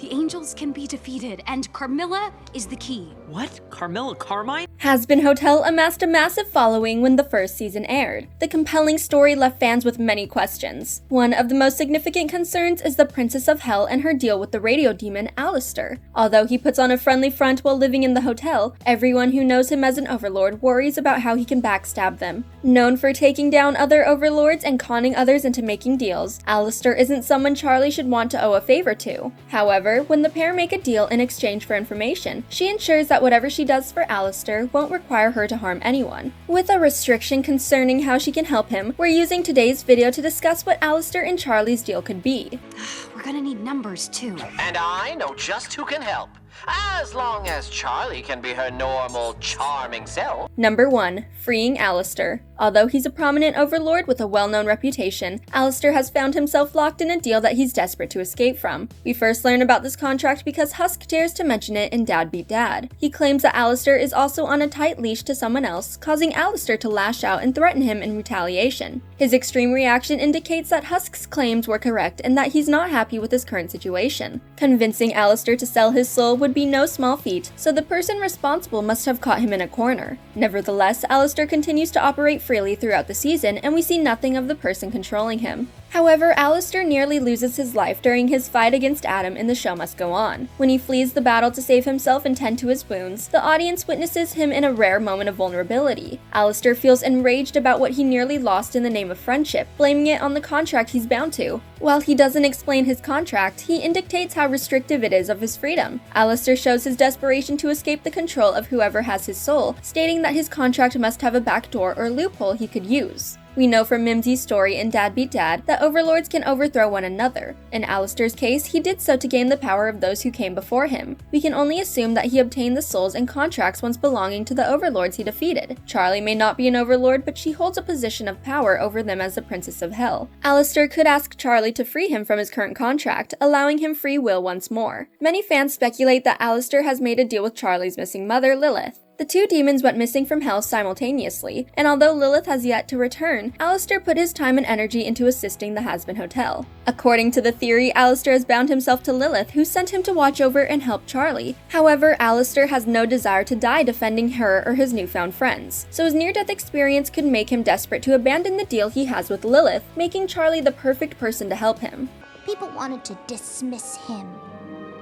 The angels can be defeated, and Carmilla is the key. What? Carmilla Carmine? Hazbin Hotel amassed a massive following when the first season aired. The compelling story left fans with many questions. One of the most significant concerns is the Princess of Hell and her deal with the radio demon Alastor. Although he puts on a friendly front while living in the hotel, everyone who knows him as an overlord worries about how he can backstab them. Known for taking down other overlords and conning others into making deals, Alastor isn't someone Charlie should want to owe a favor to. However, when the pair make a deal in exchange for information, she ensures that whatever she does for Alastor won't require her to harm anyone. With a restriction concerning how she can help him, we're using today's video to discuss what Alastor and Charlie's deal could be. We're gonna need numbers too. And I know just who can help. As long as Charlie can be her normal, charming self. Number 1. Freeing Alastor. Although he's a prominent overlord with a well-known reputation, Alastor has found himself locked in a deal that he's desperate to escape from. We first learn about this contract because Husk dares to mention it in Dad Beat Dad. He claims that Alastor is also on a tight leash to someone else, causing Alastor to lash out and threaten him in retaliation. His extreme reaction indicates that Husk's claims were correct and that he's not happy with his current situation. Convincing Alastor to sell his soul would be no small feat, so the person responsible must have caught him in a corner. Nevertheless, Alastor continues to operate freely throughout the season, and we see nothing of the person controlling him. However, Alastor nearly loses his life during his fight against Adam in The Show Must Go On. When he flees the battle to save himself and tend to his wounds, the audience witnesses him in a rare moment of vulnerability. Alastor feels enraged about what he nearly lost in the name of friendship, blaming it on the contract he's bound to. While he doesn't explain his contract, he indicates how restrictive it is of his freedom. Alastor shows his desperation to escape the control of whoever has his soul, stating that his contract must have a backdoor or loophole he could use. We know from Mimsy's story in Dad Beat Dad that overlords can overthrow one another. In Alastor's case, he did so to gain the power of those who came before him. We can only assume that he obtained the souls and contracts once belonging to the overlords he defeated. Charlie may not be an overlord, but she holds a position of power over them as the Princess of Hell. Alastor could ask Charlie to free him from his current contract, allowing him free will once more. Many fans speculate that Alastor has made a deal with Charlie's missing mother, Lilith. The two demons went missing from Hell simultaneously, and although Lilith has yet to return, Alastor put his time and energy into assisting the Hazbin Hotel. According to the theory, Alastor has bound himself to Lilith, who sent him to watch over and help Charlie. However, Alastor has no desire to die defending her or his newfound friends, so his near-death experience could make him desperate to abandon the deal he has with Lilith, making Charlie the perfect person to help him. People wanted to dismiss him,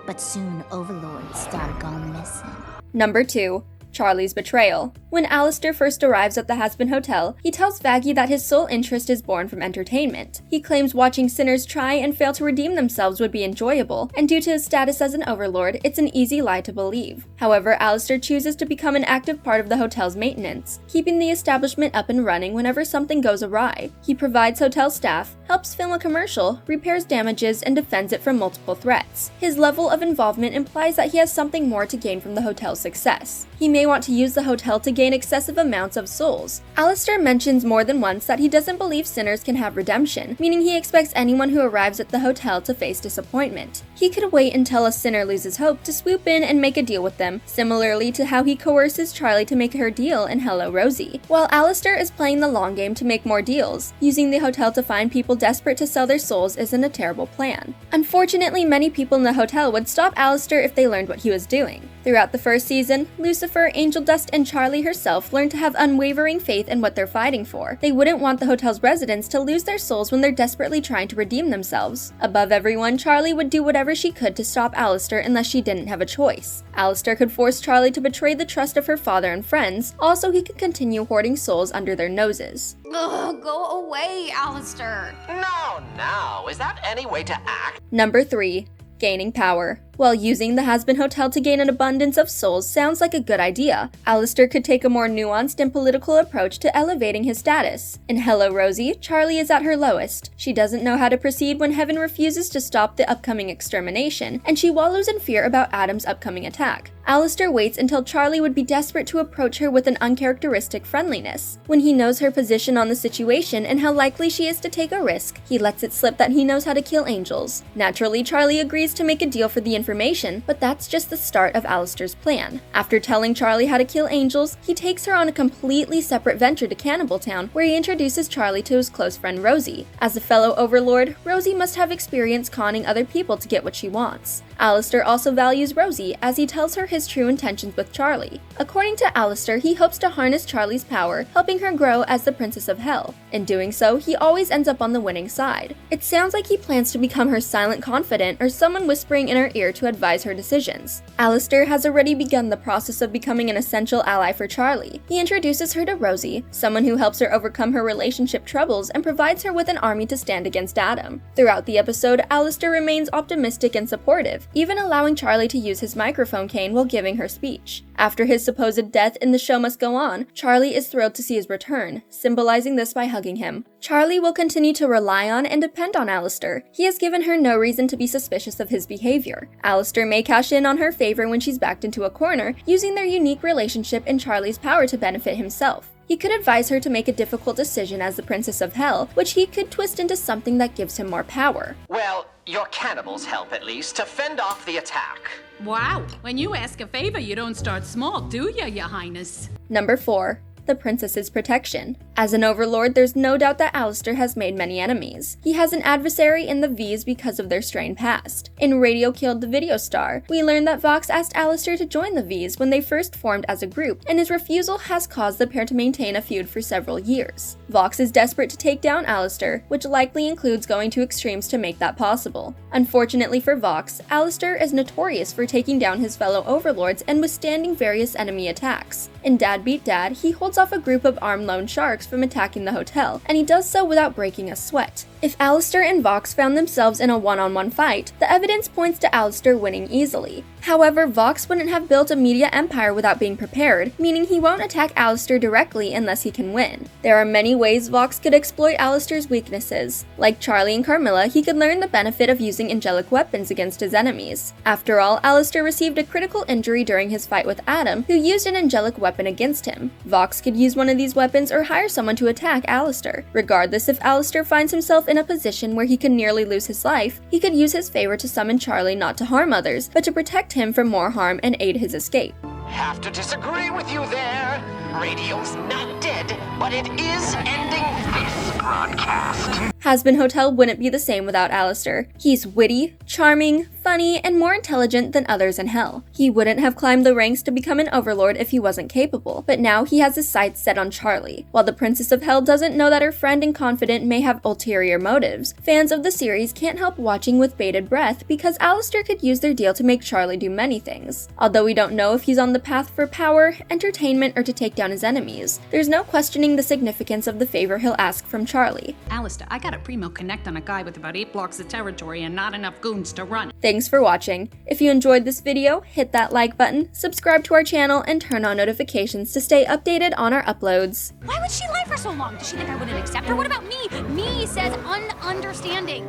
but soon Overlords started going missing. Number 2. Charlie's betrayal. When Alastor first arrives at the Hazbin Hotel, he tells Vaggie that his sole interest is born from entertainment. He claims watching sinners try and fail to redeem themselves would be enjoyable, and due to his status as an overlord, it's an easy lie to believe. However, Alastor chooses to become an active part of the hotel's maintenance, keeping the establishment up and running whenever something goes awry. He provides hotel staff, helps film a commercial, repairs damages, and defends it from multiple threats. His level of involvement implies that he has something more to gain from the hotel's success. He may want to use the hotel to gain excessive amounts of souls. Alastor mentions more than once that he doesn't believe sinners can have redemption, meaning he expects anyone who arrives at the hotel to face disappointment. He could wait until a sinner loses hope to swoop in and make a deal with them, similarly to how he coerces Charlie to make her deal in Hello Rosie. While Alastor is playing the long game to make more deals, using the hotel to find people desperate to sell their souls isn't a terrible plan. Unfortunately, many people in the hotel would stop Alastor if they learned what he was doing. Throughout the first season, Lucifer, Angel Dust, and Charlie herself learned to have unwavering faith in what they're fighting for. They wouldn't want the hotel's residents to lose their souls when they're desperately trying to redeem themselves. Above everyone, Charlie would do whatever she could to stop Alastor unless she didn't have a choice. Alastor could force Charlie to betray the trust of her father and friends, also he could continue hoarding souls under their noses. Ugh, go away, Alastor. No, is that any way to act? Number 3. Gaining power. While using the Hazbin Hotel to gain an abundance of souls sounds like a good idea, Alastor could take a more nuanced and political approach to elevating his status. In Hello Rosie, Charlie is at her lowest. She doesn't know how to proceed when Heaven refuses to stop the upcoming extermination, and she wallows in fear about Adam's upcoming attack. Alastor waits until Charlie would be desperate to approach her with an uncharacteristic friendliness. When he knows her position on the situation and how likely she is to take a risk, he lets it slip that he knows how to kill angels. Naturally, Charlie agrees to make a deal for the information, but that's just the start of Alastor's plan. After telling Charlie how to kill angels, he takes her on a completely separate venture to Cannibal Town, where he introduces Charlie to his close friend Rosie. As a fellow Overlord, Rosie must have experience conning other people to get what she wants. Alastor also values Rosie, as he tells her his true intentions with Charlie. According to Alastor, he hopes to harness Charlie's power, helping her grow as the Princess of Hell. In doing so, he always ends up on the winning side. It sounds like he plans to become her silent confidant or someone whispering in her ear to advise her decisions. Alastor has already begun the process of becoming an essential ally for Charlie. He introduces her to Rosie, someone who helps her overcome her relationship troubles and provides her with an army to stand against Adam. Throughout the episode, Alastor remains optimistic and supportive, even allowing Charlie to use his microphone cane while giving her speech. After his supposed death in The Show Must Go On, Charlie is thrilled to see his return, symbolizing this by hugging him. Charlie will continue to rely on and depend on Alastor. He has given her no reason to be suspicious of his behavior. Alastor may cash in on her favor when she's backed into a corner, using their unique relationship and Charlie's power to benefit himself. He could advise her to make a difficult decision as the Princess of Hell, which he could twist into something that gives him more power. Well, your cannibals help at least to fend off the attack. Wow, when you ask a favor, you don't start small, do ya, Your Highness? Number 4. The Princess's protection. As an Overlord, there's no doubt that Alastor has made many enemies. He has an adversary in the V's because of their strained past. In Radio Killed the Video Star, we learn that Vox asked Alastor to join the V's when they first formed as a group, and his refusal has caused the pair to maintain a feud for several years. Vox is desperate to take down Alastor, which likely includes going to extremes to make that possible. Unfortunately for Vox, Alastor is notorious for taking down his fellow Overlords and withstanding various enemy attacks. In Dad Beat Dad, he holds off a group of armed lone sharks from attacking the hotel, and he does so without breaking a sweat. If Alastor and Vox found themselves in a one-on-one fight, the evidence points to Alastor winning easily. However, Vox wouldn't have built a media empire without being prepared, meaning he won't attack Alastor directly unless he can win. There are many ways Vox could exploit Alastor's weaknesses. Like Charlie and Carmilla, he could learn the benefit of using angelic weapons against his enemies. After all, Alastor received a critical injury during his fight with Adam, who used an angelic weapon against him. Vox could use one of these weapons or hire someone to attack Alastor. Regardless, if Alastor finds himself in a position where he could nearly lose his life, he could use his favor to summon Charlie not to harm others, but to protect him from more harm and aid his escape. Have to disagree with you there. Radio's not dead, but it is ending this broadcast. Hazbin Hotel wouldn't be the same without Alastor. He's witty, charming, funny, and more intelligent than others in Hell. He wouldn't have climbed the ranks to become an Overlord if he wasn't capable, but now he has his sights set on Charlie. While the Princess of Hell doesn't know that her friend and confidant may have ulterior motives, fans of the series can't help watching with bated breath because Alastor could use their deal to make Charlie do many things. Although we don't know if he's on the path for power, entertainment, or to take down his enemies, there's no questioning the significance of the favor he'll ask from Charlie. Alastor, I got a primo connect on a guy with about 8 blocks of territory and not enough goons to run. Thanks for watching. If you enjoyed this video, hit that like button, subscribe to our channel, and turn on notifications to stay updated on our uploads. Why would she lie for so long? Does she think I wouldn't accept her? What about me? Me says ununderstanding.